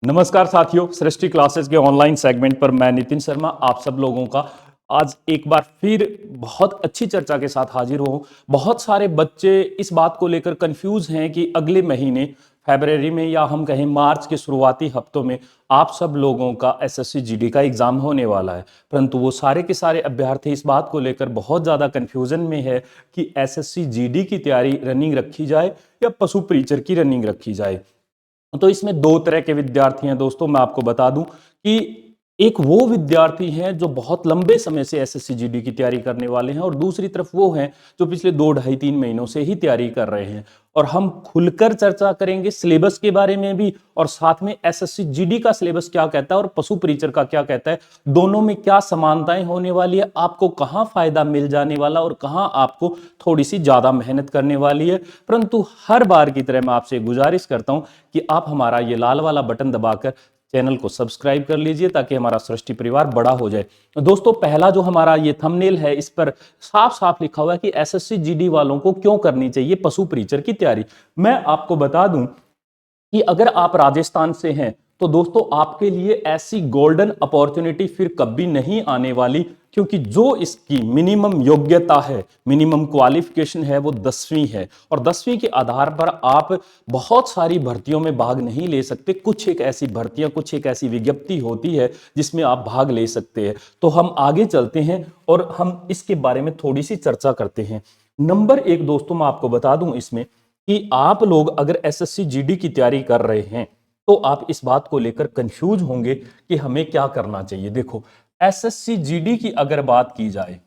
नमस्कार साथियों, सृष्टि क्लासेस के ऑनलाइन सेगमेंट पर मैं नितिन शर्मा आप सब लोगों का आज एक बार फिर बहुत अच्छी चर्चा के साथ हाजिर हूँ। बहुत सारे बच्चे इस बात को लेकर कंफ्यूज हैं कि अगले महीने फरवरी में या हम कहें मार्च के शुरुआती हफ्तों में आप सब लोगों का एसएससी जीडी का एग्जाम होने वाला है। परंतु वो सारे के सारे अभ्यर्थी इस बात को लेकर बहुत ज़्यादा कन्फ्यूजन में है कि एसएससी जीडी की तैयारी रनिंग रखी जाए या पशु प्रीचर की रनिंग रखी जाए। तो इसमें दो तरह के विद्यार्थी हैं दोस्तों। मैं आपको बता दूं कि एक वो विद्यार्थी हैं जो बहुत लंबे समय से एसएससी जीडी की तैयारी करने वाले हैं और दूसरी तरफ वो हैं जो पिछले 2 ढाई 3 महीनों से ही तैयारी कर रहे हैं। और हम खुलकर चर्चा करेंगे सिलेबस के बारे में भी और साथ में एसएससी जीडी का सिलेबस क्या कहता है और पशु परीचर का क्या कहता है, दोनों में क्या समानताएं होने वाली है, आपको कहां फायदा मिल जाने वाला और कहां आपको थोड़ी सी ज्यादा मेहनत करने वाली है। परंतु हर बार की तरह मैं आपसे गुजारिश करता हूं कि आप हमारा ये लाल वाला बटन दबाकर चैनल को सब्सक्राइब कर लीजिए ताकि हमारा सृष्टि परिवार बड़ा हो जाए। दोस्तों, पहला जो हमारा ये थंबनेल है इस पर साफ साफ लिखा हुआ है कि एसएससी जीडी वालों को क्यों करनी चाहिए पशु परीचर की तैयारी। मैं आपको बता दूं कि अगर आप राजस्थान से हैं तो दोस्तों आपके लिए ऐसी गोल्डन अपॉर्चुनिटी फिर कभी नहीं आने वाली, क्योंकि जो इसकी मिनिमम योग्यता है, मिनिमम क्वालिफिकेशन है वो 10वीं है और 10वीं के आधार पर आप बहुत सारी भर्तियों में भाग नहीं ले सकते। कुछ एक ऐसी भर्तियां, कुछ एक ऐसी विज्ञप्ति होती है जिसमें आप भाग ले सकते हैं। तो हम आगे चलते हैं और हम इसके बारे में थोड़ी सी चर्चा करते हैं। नंबर एक दोस्तों, मैं आपको बता दूं इसमें कि आप लोग अगर एसएससी जीडी की तैयारी कर रहे हैं तो आप इस बात को लेकर कंफ्यूज होंगे कि हमें क्या करना चाहिए। देखो, एसएससी जीडी की अगर बात की जाए,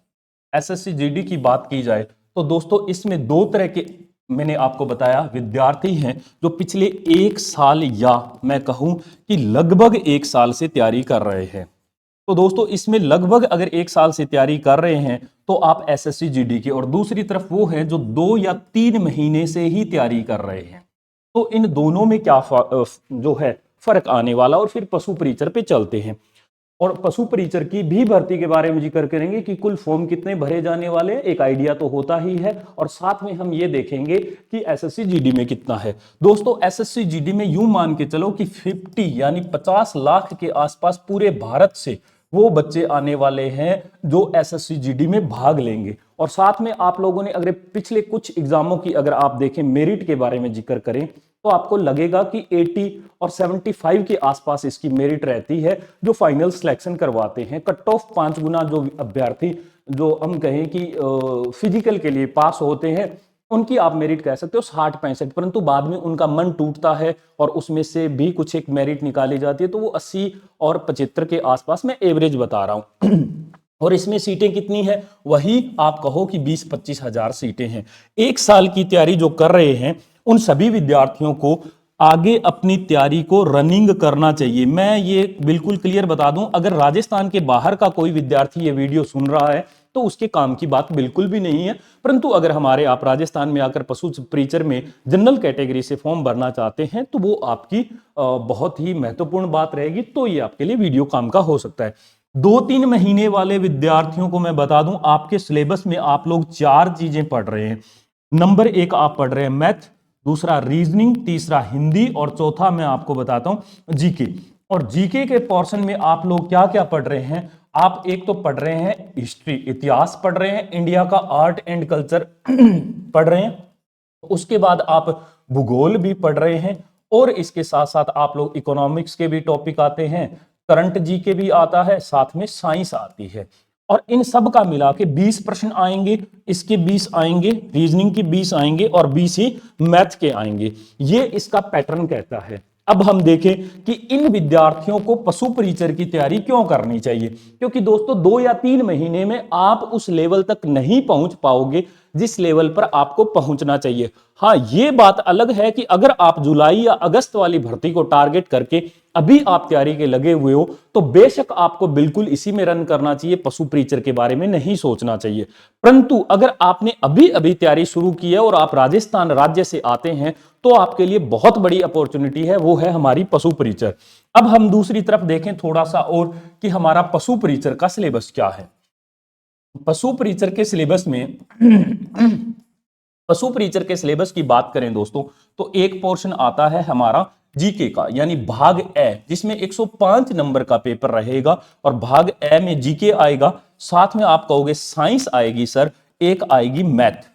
एसएससी जीडी की बात की जाए तो दोस्तों इसमें दो तरह के मैंने आपको बताया विद्यार्थी हैं जो पिछले 1 साल या मैं कहूं कि लगभग 1 साल से तैयारी कर रहे हैं। तो दोस्तों इसमें लगभग अगर 1 साल से तैयारी कर रहे हैं तो आप एसएससी जीडी के, और दूसरी तरफ वो है जो 2 या 3 महीने से ही तैयारी कर रहे हैं। तो इन दोनों में क्या जो है फर्क आने वाला, और फिर पशु परीचर पे चलते हैं और पशु परीचर की भी भर्ती के बारे में जिक्र करेंगे कि कुल फॉर्म कितने भरे जाने वाले हैं, एक आइडिया तो होता ही है, और साथ में हम ये देखेंगे कि एसएससी जीडी में कितना है। दोस्तों एसएससी जीडी में यूं मान के चलो कि 50 यानी 50 लाख के आसपास पूरे भारत से वो बच्चे आने वाले हैं जो एसएससी जीडी में भाग लेंगे। और साथ में आप लोगों ने अगर पिछले कुछ एग्जामों की अगर आप देखें, मेरिट के बारे में जिक्र करें तो आपको लगेगा कि 80 और 75 के आसपास इसकी मेरिट रहती है जो फाइनल सिलेक्शन करवाते हैं। कट ऑफ 5 गुना जो अभ्यर्थी जो हम कहें कि फिजिकल के लिए पास होते हैं उनकी आप मेरिट कह सकते हो 60-65, परंतु बाद में उनका मन टूटता है और उसमें से भी कुछ एक मेरिट निकाली जाती है तो वो 80 और 75 के आसपास मैं एवरेज बता रहा हूं। और इसमें सीटें कितनी है, वही आप कहो कि 20-25 हजार सीटें हैं। 1 साल की तैयारी जो कर रहे हैं उन सभी विद्यार्थियों को आगे अपनी तैयारी को रनिंग करना चाहिए। मैं ये बिल्कुल क्लियर बता दूं, अगर राजस्थान के बाहर का कोई विद्यार्थी ये वीडियो सुन रहा है तो उसके काम की बात बिल्कुल भी नहीं है। परंतु अगर हमारे आप राजस्थान में आकर पशु परीचर में जनरल कैटेगरी से फॉर्म भरना चाहते हैं तो वो आपकी बहुत ही महत्वपूर्ण बात रहेगी, तो ये आपके लिए वीडियो काम का हो सकता है। 2-3 महीने वाले विद्यार्थियों को मैं बता दूं, आपके सिलेबस में आप लोग 4 चीजें पढ़ रहे हैं। नंबर 1 आप पढ़ रहे हैं मैथ, दूसरा रीजनिंग, तीसरा हिंदी और चौथा मैं आपको बताता हूं जीके। और जीके के पोर्शन में आप लोग क्या क्या पढ़ रहे हैं, आप एक तो पढ़ रहे हैं हिस्ट्री, इतिहास पढ़ रहे हैं, इंडिया का आर्ट एंड कल्चर पढ़ रहे हैं, उसके बाद आप भूगोल भी पढ़ रहे हैं और इसके साथ साथ आप लोग इकोनॉमिक्स के भी टॉपिक आते हैं, करंट जीके भी आता है, साथ में साइंस आती है। और इन सब का मिला के 20 प्रश्न आएंगे, इसके 20 आएंगे, रीजनिंग के 20 आएंगे और 20 ही मैथ के आएंगे। ये इसका पैटर्न कहता है। अब हम देखें कि इन विद्यार्थियों को पशु परीचर की तैयारी क्यों करनी चाहिए, क्योंकि दोस्तों 2 या 3 महीने में आप उस लेवल तक नहीं पहुंच पाओगे जिस लेवल पर आपको पहुंचना चाहिए। हाँ, ये बात अलग है कि अगर आप जुलाई या अगस्त वाली भर्ती को टारगेट करके अभी आप तैयारी के लगे हुए हो तो बेशक आपको बिल्कुल इसी में रन करना चाहिए, पशु परीचर के बारे में नहीं सोचना चाहिए। परंतु अगर आपने अभी अभी तैयारी शुरू की है और आप राजस्थान राज्य से आते हैं तो आपके लिए बहुत बड़ी अपॉर्चुनिटी है, वो है हमारी पशु परीचर। अब हम दूसरी तरफ देखें थोड़ा सा और कि हमारा पशु परीचर का सिलेबस क्या है। पशु परीचर के सिलेबस में पशु परीचर के सिलेबस की बात करें दोस्तों तो एक पोर्शन आता है हमारा जीके का, यानी भाग ए, जिसमें 105 नंबर का पेपर रहेगा और भाग ए में जीके आएगा, साथ में आप कहोगे साइंस आएगी सर, एक आएगी मैथ,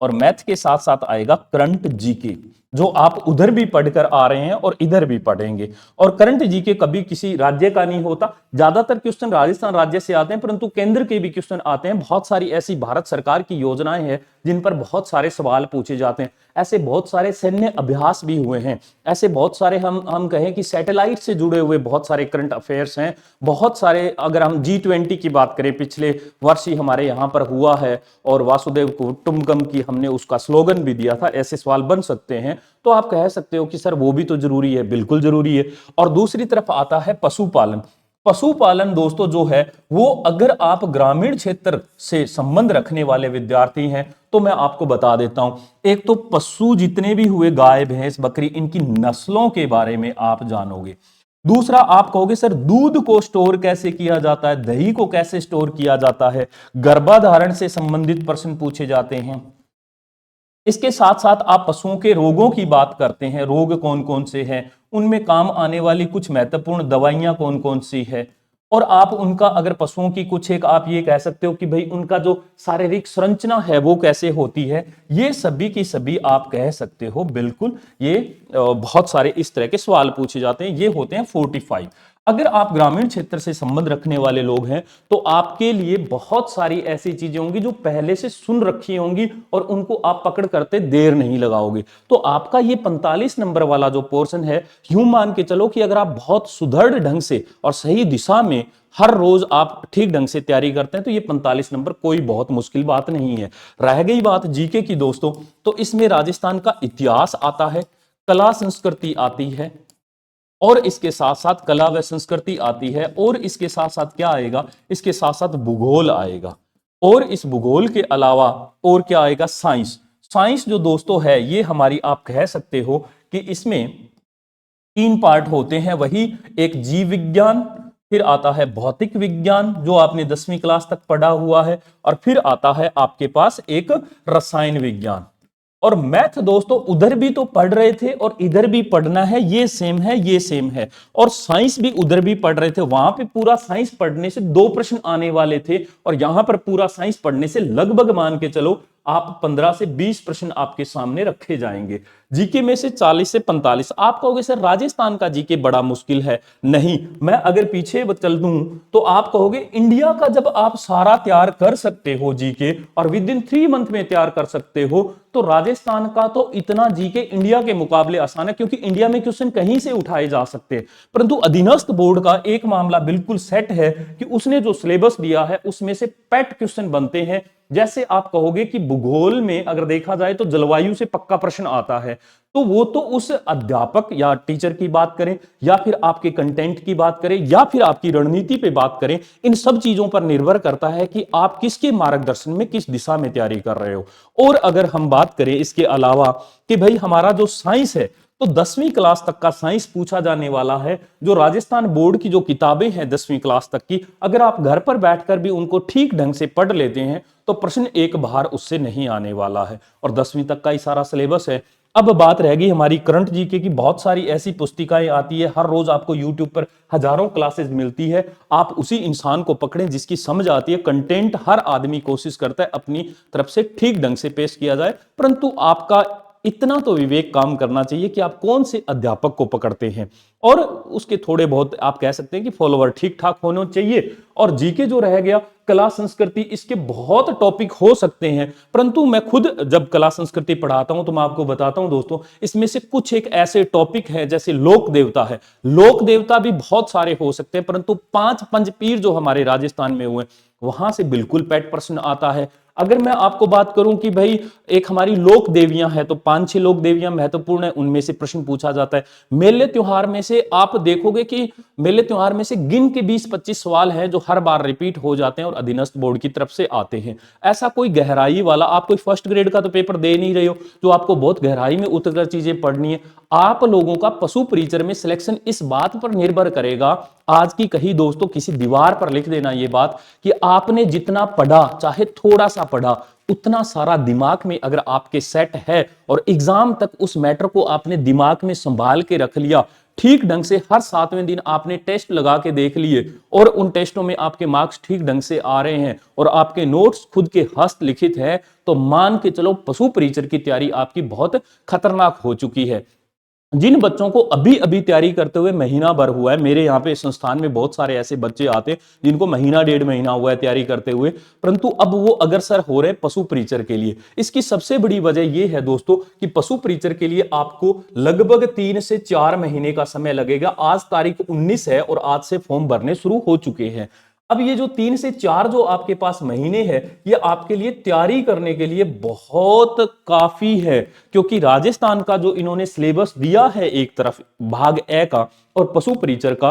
और मैथ के साथ साथ आएगा करंट जीके, जो आप उधर भी पढ़कर आ रहे हैं और इधर भी पढ़ेंगे। और करंट जीके कभी किसी राज्य का नहीं होता, ज्यादातर क्वेश्चन राजस्थान राज्य से आते हैं, परंतु केंद्र के भी क्वेश्चन आते हैं। बहुत सारी ऐसी भारत सरकार की योजनाएं हैं जिन पर बहुत सारे सवाल पूछे जाते हैं। ऐसे बहुत सारे सैन्य अभ्यास भी हुए हैं, ऐसे बहुत सारे हम कहें कि सैटेलाइट से जुड़े हुए बहुत सारे करंट अफेयर्स हैं, बहुत सारे। अगर हम G20 की बात करें, पिछले वर्ष ही हमारे यहाँ पर हुआ है और वासुदेव कुटुंबकम की हमने उसका स्लोगन भी दिया था, ऐसे सवाल बन सकते हैं। तो आप कह सकते हो कि सर वो भी तो जरूरी है, बिल्कुल जरूरी है। और दूसरी तरफ आता है पशुपालन। पशुपालन दोस्तों जो है वो, अगर आप ग्रामीण क्षेत्र से संबंध रखने वाले विद्यार्थी हैं तो मैं आपको बता देता हूं। एक तो पशु जितने भी हुए, गाय भैंस बकरी, इनकी नस्लों के बारे में आप जानोगे। दूसरा आप कहोगे सर दूध को स्टोर कैसे किया जाता है, दही को कैसे स्टोर किया जाता है, गर्भाधारण से संबंधित प्रश्न पूछे जाते हैं। इसके साथ साथ आप पशुओं के रोगों की बात करते हैं, रोग कौन कौन से हैं, उनमें काम आने वाली कुछ महत्वपूर्ण दवाइयां कौन कौन सी है, और आप उनका, अगर पशुओं की कुछ एक आप ये कह सकते हो कि भाई उनका जो शारीरिक संरचना है वो कैसे होती है, ये सभी की सभी आप कह सकते हो। बिल्कुल, ये बहुत सारे इस तरह के सवाल पूछे जाते हैं, ये होते हैं 45। अगर आप ग्रामीण क्षेत्र से संबंध रखने वाले लोग हैं तो आपके लिए बहुत सारी ऐसी चीजें होंगी जो पहले से सुन रखी होंगी और उनको आप पकड़ करते देर नहीं लगाओगे। तो आपका ये 45 नंबर वाला जो पोर्शन है, यूं मान के चलो कि अगर आप बहुत सुदृढ़ ढंग से और सही दिशा में हर रोज आप ठीक ढंग से तैयारी करते हैं तो ये 45 नंबर कोई बहुत मुश्किल बात नहीं है। रह गई बात जीके की दोस्तों, तो इसमें राजस्थान का इतिहास आता है, कला संस्कृति आती है, और इसके साथ साथ कला व संस्कृति आती है, और इसके साथ साथ क्या आएगा, इसके साथ साथ भूगोल आएगा, और इस भूगोल के अलावा और क्या आएगा, साइंस। साइंस जो दोस्तों है ये हमारी, आप कह सकते हो कि इसमें 3 पार्ट होते हैं, वही एक जीव विज्ञान, फिर आता है भौतिक विज्ञान जो आपने 10वीं क्लास तक पढ़ा हुआ है, और फिर आता है आपके पास एक रसायन विज्ञान। और मैथ दोस्तों उधर भी तो पढ़ रहे थे और इधर भी पढ़ना है, ये सेम है, ये सेम है। और साइंस भी उधर भी पढ़ रहे थे, वहां पे पूरा साइंस पढ़ने से 2 प्रश्न आने वाले थे, और यहां पर पूरा साइंस पढ़ने से लगभग मान के चलो आप 15 से 20 प्रश्न आपके सामने रखे जाएंगे। जीके में से 40 से 45। आप कहोगे सर राजस्थान का जीके बड़ा मुश्किल है, नहीं, मैं अगर पीछे चल दूं तो आप कहोगे इंडिया का जब आप सारा तैयार कर सकते हो जीके, और विद इन 3 मंथ में तैयार कर सकते हो, तो राजस्थान का तो इतना जीके इंडिया के मुकाबले आसान है, क्योंकि इंडिया में क्वेश्चन कहीं से उठाए जा सकते हैं। परंतु अधीनस्थ बोर्ड का एक मामला बिल्कुल सेट है कि उसने जो सिलेबस दिया है उसमें से पैट क्वेश्चन बनते हैं। जैसे आप कहोगे कि भूगोल में अगर देखा जाए तो जलवायु से पक्का प्रश्न आता है, तो वो तो उस अध्यापक या टीचर की बात करें, या फिर आपके कंटेंट की बात करें, या फिर आपकी रणनीति पे बात करें, इन सब चीजों पर निर्भर करता है कि आप किसके मार्गदर्शन में किस दिशा में तैयारी कर रहे हो। और अगर हम बात करें इसके अलावा कि भाई हमारा जो साइंस है, तो 10वीं क्लास तक का साइंस पूछा जाने वाला है। जो राजस्थान बोर्ड की जो किताबें हैं 10वीं क्लास तक की, अगर आप घर पर बैठकर भी उनको ठीक ढंग से पढ़ लेते हैं तो प्रश्न एक बार उससे नहीं आने वाला है, और 10वीं तक का ही सारा सिलेबस है। अब बात रह गई हमारी करंट जीके की। बहुत सारी ऐसी पुस्तिकाएं आती है, हर रोज आपको यूट्यूब पर हजारों क्लासेस मिलती है। आप उसी इंसान को पकड़ें जिसकी समझ आती है। कंटेंट हर आदमी कोशिश करता है अपनी तरफ से ठीक ढंग से पेश किया जाए, परंतु आपका इतना तो विवेक काम करना चाहिए कि आप कौन से अध्यापक को पकड़ते हैं, और उसके थोड़े बहुत आप कह सकते हैं कि फॉलोवर ठीक ठाक होने चाहिए। और जीके जो रह गया कला संस्कृति, इसके बहुत टॉपिक हो सकते हैं, परंतु मैं खुद जब कला संस्कृति पढ़ाता हूं तो मैं आपको बताता हूं दोस्तों, इसमें से कुछ एक ऐसे टॉपिक हैं जैसे लोक देवता है। लोक देवता भी बहुत सारे हो सकते हैं, परंतु 5 पंचपीर जो हमारे राजस्थान में हुए वहां से बिल्कुल पैट प्रश्न आता है। अगर मैं आपको बात करूं कि भाई एक हमारी लोक देवियां हैं, तो 5-6 लोक देवियां महत्वपूर्ण है, उनमें से प्रश्न पूछा जाता है। मेले त्योहार में से आप देखोगे कि मेले त्योहार में से गिन के 20-25 सवाल हैं जो हर बार रिपीट हो जाते हैं और अधीनस्थ बोर्ड की तरफ से आते हैं। ऐसा कोई गहराई वाला, आप कोई फर्स्ट ग्रेड का तो पेपर दे नहीं रहे हो जो आपको बहुत गहराई में उतरकर चीजें पढ़नी है। आप लोगों का पशु परिचर में सिलेक्शन इस बात पर निर्भर करेगा आज की कही दोस्तों किसी दीवार पर लिख देना ये बात कि आपने जितना पढ़ा, चाहे थोड़ा सा पढ़ा, उतना सारा दिमाग में अगर आपके सेट है और एग्जाम तक उस मैटर को आपने दिमाग में संभाल के रख लिया, ठीक ढंग से हर 7वें दिन आपने टेस्ट लगा के देख लिए और उन टेस्टों में आपके मार्क्स ठीक ढंग से आ रहे हैं और आपके नोट्स खुद के हस्तलिखित है, तो मान के चलो पशु परीक्षण की तैयारी आपकी बहुत खतरनाक हो चुकी है। जिन बच्चों को अभी अभी तैयारी करते हुए महीना भर हुआ है, मेरे यहाँ पे संस्थान में बहुत सारे ऐसे बच्चे आते हैं जिनको महीना 1.5 महीना हुआ है तैयारी करते हुए, परंतु अब वो अग्रसर हो रहे पशु परीक्षण के लिए। इसकी सबसे बड़ी वजह ये है दोस्तों कि पशु परीक्षण के लिए आपको लगभग 3 से 4 महीने का समय लगेगा। आज तारीख 19 है और आज से फॉर्म भरने शुरू हो चुके हैं। अब ये जो 3 से 4 जो आपके पास महीने हैं, ये आपके लिए तैयारी करने के लिए बहुत काफी है, क्योंकि राजस्थान का जो इन्होंने सिलेबस दिया है एक तरफ भाग ए का और पशु परीक्षण का,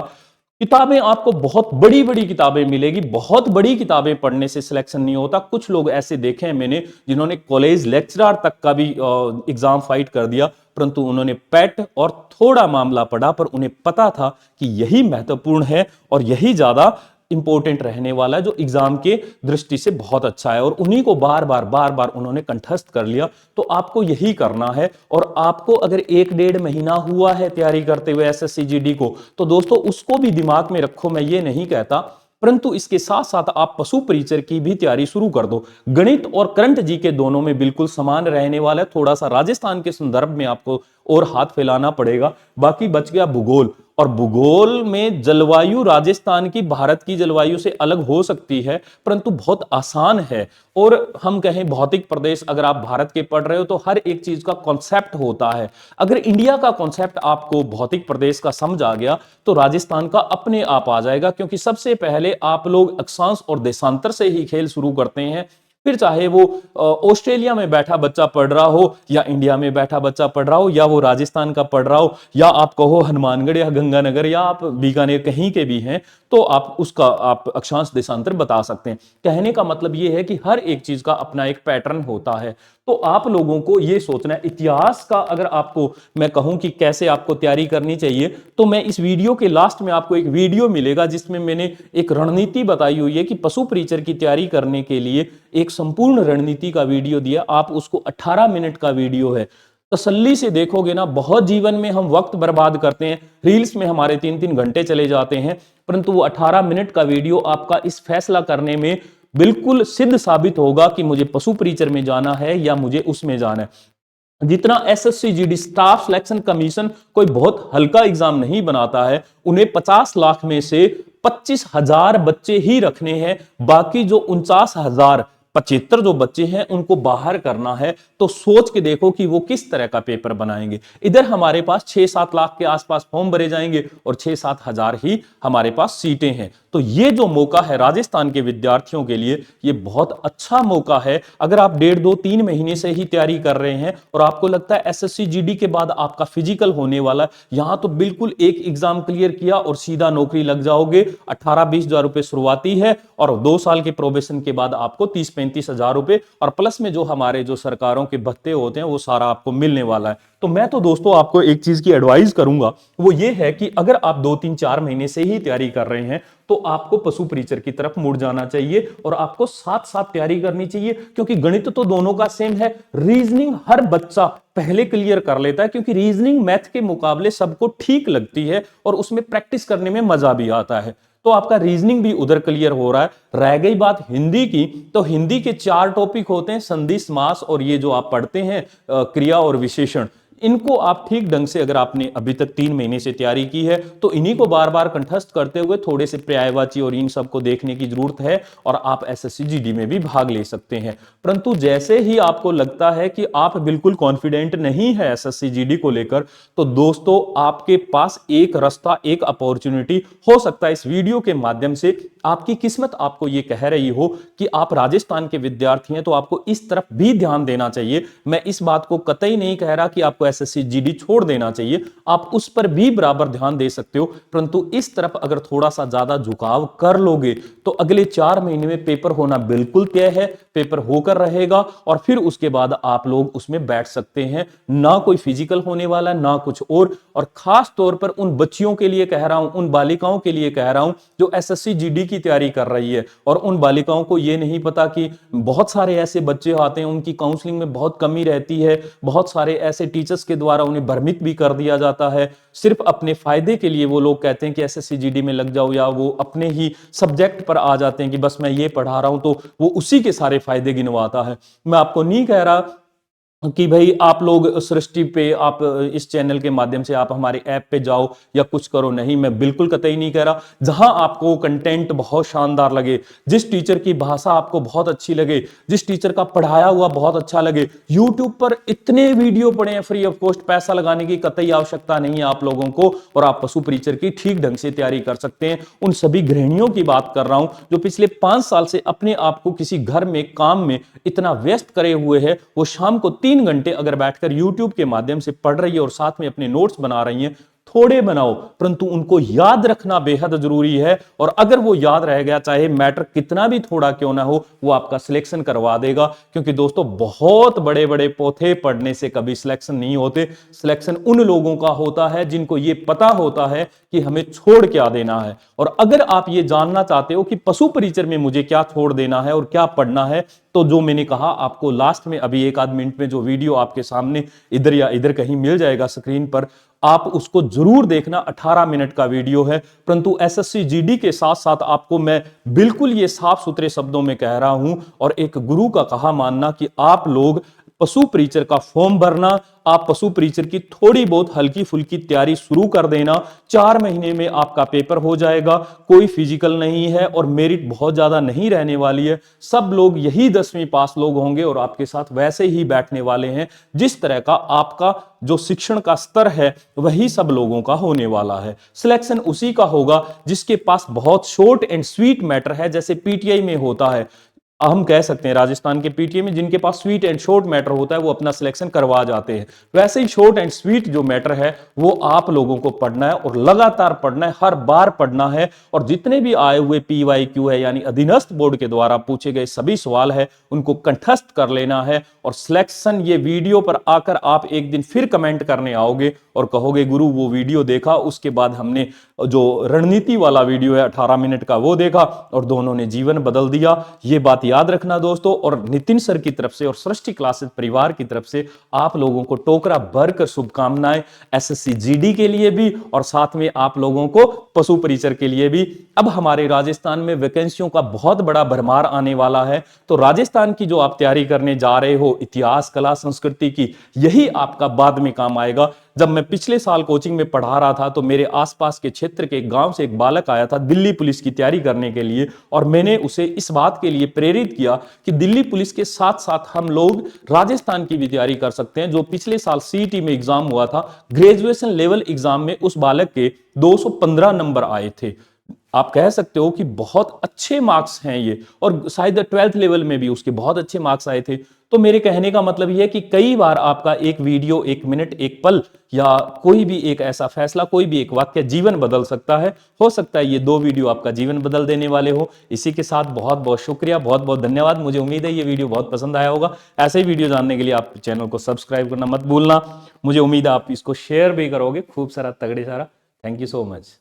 किताबें आपको बहुत बड़ी बड़ी किताबें मिलेगी। बहुत बड़ी किताबें पढ़ने से सिलेक्शन नहीं होता। कुछ लोग ऐसे देखे हैं मैंने जिन्होंने कॉलेज लेक्चरर तक का भी एग्जाम फाइट कर दिया, परंतु उन्होंने पैट और थोड़ा मामला पढ़ा, पर उन्हें पता था कि यही महत्वपूर्ण है और यही ज्यादा इंपॉर्टेंट रहने वाला है, जो एग्जाम के दृष्टि से बहुत अच्छा है, और उन्हीं को बार बार उन्होंने कंठस्थ कर लिया। तो आपको यही करना है। और आपको अगर 1-1.5 महीना हुआ है तैयारी करते हुए एसएससी जीडी को, तो दोस्तों उसको भी दिमाग में रखो। मैं ये नहीं कहता, परंतु इसके साथ साथ आप पशु परीक्षण की भी तैयारी शुरू कर दो। गणित और करंट जीके दोनों में बिल्कुल समान रहने वाला है। थोड़ा सा राजस्थान के संदर्भ में आपको और हाथ फैलाना पड़ेगा। बाकी बच गया भूगोल, और भूगोल में जलवायु राजस्थान की भारत की जलवायु से अलग हो सकती है, परंतु बहुत आसान है। और हम कहें भौतिक प्रदेश, अगर आप भारत के पढ़ रहे हो तो हर एक चीज का कॉन्सेप्ट होता है। अगर इंडिया का कॉन्सेप्ट आपको भौतिक प्रदेश का समझ आ गया, तो राजस्थान का अपने आप आ जाएगा, क्योंकि सबसे पहले आप लोग अक्षांश और देशांतर से ही खेल शुरू करते हैं। फिर चाहे वो ऑस्ट्रेलिया में बैठा बच्चा पढ़ रहा हो, या इंडिया में बैठा बच्चा पढ़ रहा हो, या वो राजस्थान का पढ़ रहा हो, या आप कहो हनुमानगढ़ या गंगानगर या आप बीकानेर कहीं के भी हैं, तो आप उसका आप अक्षांश देशांतर बता सकते हैं। कहने का मतलब ये है कि हर एक चीज का अपना एक पैटर्न होता है। तो आप लोगों को ये सोचना है। इतिहास का अगर आपको मैं कहूं कि कैसे आपको तैयारी करनी चाहिए, तो मैं इस वीडियो के लास्ट में आपको एक वीडियो मिलेगा जिसमें मैंने एक रणनीति बताई हुई है कि पशु परीक्षण की तैयारी करने के लिए एक संपूर्ण रणनीति का वीडियो दिया। आप उसको 18 मिनट का वीडियो है, तसल्ली से देखोगे ना। बहुत जीवन में हम वक्त बर्बाद करते हैं, रील्स में हमारे 3-3 घंटे चले जाते हैं, परंतु वो 18 मिनट का वीडियो आपका इस फैसला करने में बिल्कुल सिद्ध साबित होगा कि मुझे पशु परीक्षण में जाना है या मुझे उसमें जाना है। जितना SSC GD staff selection commission कोई बहुत हल्का एग्जाम नहीं बनाता है, उन्हें 50 लाख में से 25,000 बच्चे ही रखने हैं। बाकी जो 49,075 जो बच्चे हैं उनको बाहर करना है। तो सोच के देखो कि वो किस तरह का पेपर बनाएंगे। इधर हमारे पास 6-7 लाख के आसपास फॉर्म भरे जाएंगे और 6-7 हजार ही हमारे पास सीटें हैं। तो ये जो मौका है राजस्थान के विद्यार्थियों के लिए, ये बहुत अच्छा मौका है। अगर आप 1.5-2-3 महीने से ही तैयारी कर रहे हैं और आपको लगता है एसएससी जीडी के बाद आपका फिजिकल होने वाला है, यहां तो बिल्कुल एक एग्जाम क्लियर किया और सीधा नौकरी लग जाओगे। 18-20 हजार रुपए शुरुआती है और 2 साल के प्रोबेशन के बाद आपको 30-35 हजार रुपए और प्लस में जो हमारे जो सरकारों के भत्ते होते हैं वो सारा आपको मिलने वाला है। तो मैं तो दोस्तों आपको एक चीज की एडवाइस करूंगा, वो ये है कि अगर आप 2-3-4 महीने से ही तैयारी कर रहे हैं तो आपको पशु परीक्षण की तरफ मुड़ जाना चाहिए और आपको साथ साथ तैयारी करनी चाहिए, क्योंकि गणित तो दोनों का सेम है। रीजनिंग हर बच्चा पहले क्लियर कर लेता है, क्योंकि रीजनिंग मैथ के मुकाबले सबको ठीक लगती है और उसमें प्रैक्टिस करने में मजा भी आता है। तो आपका रीजनिंग भी उधर क्लियर हो रहा है। रह गई बात हिंदी की, तो हिंदी के 4 टॉपिक होते हैं, संधि, समास और ये जो आप पढ़ते हैं क्रिया और विशेषण। इनको आप ठीक ढंग से अगर आपने अभी तक 3 महीने से तैयारी की है तो इन्हीं को बार बार कंठस्थ करते हुए थोड़े से पर्यायवाची और इन सबको देखने की जरूरत है और आप एसएससी जीडी में भी भाग ले सकते हैं। परंतु जैसे ही आपको लगता है कि आप बिल्कुल कॉन्फिडेंट नहीं है एसएससी जीडी को लेकर, तो दोस्तों आपके पास एक रास्ता, एक अपॉर्चुनिटी हो सकता है। इस वीडियो के माध्यम से आपकी किस्मत आपको ये कह रही हो कि आप राजस्थान के विद्यार्थी हैं, तो आपको इस तरफ भी ध्यान देना चाहिए। मैं इस बात को कतई नहीं कह रहा कि आपको एसएससी जीडी छोड़ देना चाहिए, आप उस पर भी बराबर ध्यान दे सकते हो। परंतु इस तरफ अगर थोड़ा सा ज्यादा झुकाव कर लोगे तो अगले 4 महीने में पेपर होना बिल्कुल तय है, पेपर होकर रहेगा और फिर उसके बाद आप लोग उसमें बैठ सकते हैं। ना कोई फिजिकल होने वाला, ना कुछ और खास तौर पर उन बच्चियों के लिए कह रहा हूं, उन बालिकाओं के लिए कह रहा हूं जो एसएससी जीडी की तैयारी कर रही है और उन बालिकाओं को यह नहीं पता कि बहुत सारे ऐसे बच्चे आते हैं, उनकी काउंसलिंग में बहुत कमी रहती है, बहुत सारे ऐसे टीचर्स के द्वारा उन्हें भ्रमित भी कर दिया जाता है। सिर्फ अपने फायदे के लिए वो लोग कहते हैं कि एसएससी जीडी में लग जाओ, या वो अपने ही सब्जेक्ट पर आ जाते हैं कि बस मैं ये पढ़ा रहा हूं, तो वो उसी के सारे फायदे गिनवाता है। मैं आपको नहीं कह रहा कि भाई आप लोग सृष्टि पे, आप इस चैनल के माध्यम से आप हमारे ऐप पे जाओ या कुछ करो, नहीं, मैं बिल्कुल कतई नहीं कह रहा। जहां आपको कंटेंट बहुत शानदार लगे, जिस टीचर की भाषा आपको बहुत अच्छी लगे, जिस टीचर का पढ़ाया हुआ बहुत अच्छा लगे, यूट्यूब पर इतने वीडियो पड़े हैं फ्री ऑफ कॉस्ट, पैसा लगाने की कतई आवश्यकता नहीं है आप लोगों को, और आप पशु प्रीचर की ठीक ढंग से तैयारी कर सकते हैं। उन सभी गृहिणियों की बात कर रहा हूं जो पिछले 5 साल से अपने आप को किसी घर में काम में इतना व्यस्त करे हुए है, वो शाम को 3 घंटे अगर बैठकर YouTube के माध्यम से पढ़ रही है और साथ में अपने नोट्स बना रही हैं। थोड़े बनाओ, परंतु उनको याद रखना बेहद जरूरी है, और अगर वो याद रह गया, चाहे मैटर कितना भी थोड़ा क्यों ना हो, वो आपका सिलेक्शन करवा देगा। क्योंकि दोस्तों, बहुत बड़े बड़े पोथे पढ़ने से कभी सिलेक्शन नहीं होते। सिलेक्शन उन लोगों का होता है जिनको ये पता होता है कि हमें छोड़ क्या देना है। और अगर आप ये जानना चाहते हो कि पशु परिचर में मुझे क्या छोड़ देना है और क्या पढ़ना है, तो जो मैंने कहा आपको लास्ट में, अभी 1 आध मिनट में जो वीडियो आपके सामने इधर या इधर कहीं मिल जाएगा स्क्रीन पर, आप उसको जरूर देखना। 18 मिनट का वीडियो है। परंतु एसएससी जीडी के साथ साथ आपको मैं बिल्कुल ये साफ सुथरे शब्दों में कह रहा हूं और एक गुरु का कहा मानना कि आप लोग पशु प्रीचर का फॉर्म भरना, आप पशु प्रीचर की थोड़ी बहुत हल्की फुल्की तैयारी शुरू कर देना। 4 महीने में आपका पेपर हो जाएगा। कोई फिजिकल नहीं है और मेरिट बहुत ज्यादा नहीं रहने वाली है। सब लोग यही 10वीं पास लोग होंगे और आपके साथ वैसे ही बैठने वाले हैं। जिस तरह का आपका जो शिक्षण का स्तर है वही सब लोगों का होने वाला है। सिलेक्शन उसी का होगा जिसके पास बहुत शॉर्ट एंड स्वीट मैटर है, जैसे पीटीआई में होता है। हम कह सकते हैं राजस्थान के पीटीए में जिनके पास स्वीट एंड शॉर्ट मैटर होता है वो अपना सिलेक्शन करवा जाते हैं। वैसे ही शॉर्ट एंड स्वीट जो मैटर है वो आप लोगों को पढ़ना है और लगातार पढ़ना है, हर बार पढ़ना है। और जितने भी आए हुए पीवाईक्यू है यानी अधीनस्थ बोर्ड के द्वारा पूछे गए सभी सवाल है उनको कंठस्थ कर लेना है। और सिलेक्शन ये वीडियो पर आकर आप एक दिन फिर कमेंट करने आओगे और कहोगे गुरु वो वीडियो देखा, उसके बाद हमने जो रणनीति वाला वीडियो है 18 मिनट का वो देखा और दोनों ने जीवन बदल दिया। ये बात याद रखना दोस्तों। और नितिन सर की तरफ से और सृष्टि क्लासेस परिवार की तरफ से आप लोगों को टोकरा भरकर शुभकामनाएं, एसएससी जीडी के लिए भी और साथ में आप लोगों को पशु परिचर के लिए भी। अब हमारे राजस्थान में वैकेंसियों का बहुत बड़ा भरमार आने वाला है, तो राजस्थान की जो आप तैयारी करने जा रहे हो इतिहास, कला, संस्कृति की, यही आपका बाद में काम आएगा। जब मैं पिछले साल कोचिंग में पढ़ा रहा था तो मेरे आसपास के क्षेत्र के गांव से एक बालक आया था दिल्ली पुलिस की तैयारी करने के लिए, और मैंने उसे इस बात के लिए प्रेरित किया कि दिल्ली पुलिस के साथ साथ हम लोग राजस्थान की भी तैयारी कर सकते हैं। जो पिछले साल सीईटी में एग्जाम हुआ था, ग्रेजुएशन लेवल एग्जाम में उस बालक के 215 नंबर आए थे। आप कह सकते हो कि बहुत अच्छे मार्क्स हैं ये, और शायद 12th लेवल में भी उसके बहुत अच्छे मार्क्स आए थे। तो मेरे कहने का मतलब यह है कि कई बार आपका एक वीडियो, 1 मिनट, एक पल या कोई भी एक ऐसा फैसला, कोई भी एक वाक्य जीवन बदल सकता है। हो सकता है ये 2 वीडियो आपका जीवन बदल देने वाले हो। इसी के साथ बहुत बहुत शुक्रिया, बहुत बहुत धन्यवाद। मुझे उम्मीद है ये वीडियो बहुत पसंद आया होगा। ऐसे ही वीडियो जानने के लिए आप चैनल को सब्सक्राइब करना मत भूलना। मुझे उम्मीद है आप इसको शेयर भी करोगे खूब सारा, तगड़े सारा। Thank you so much.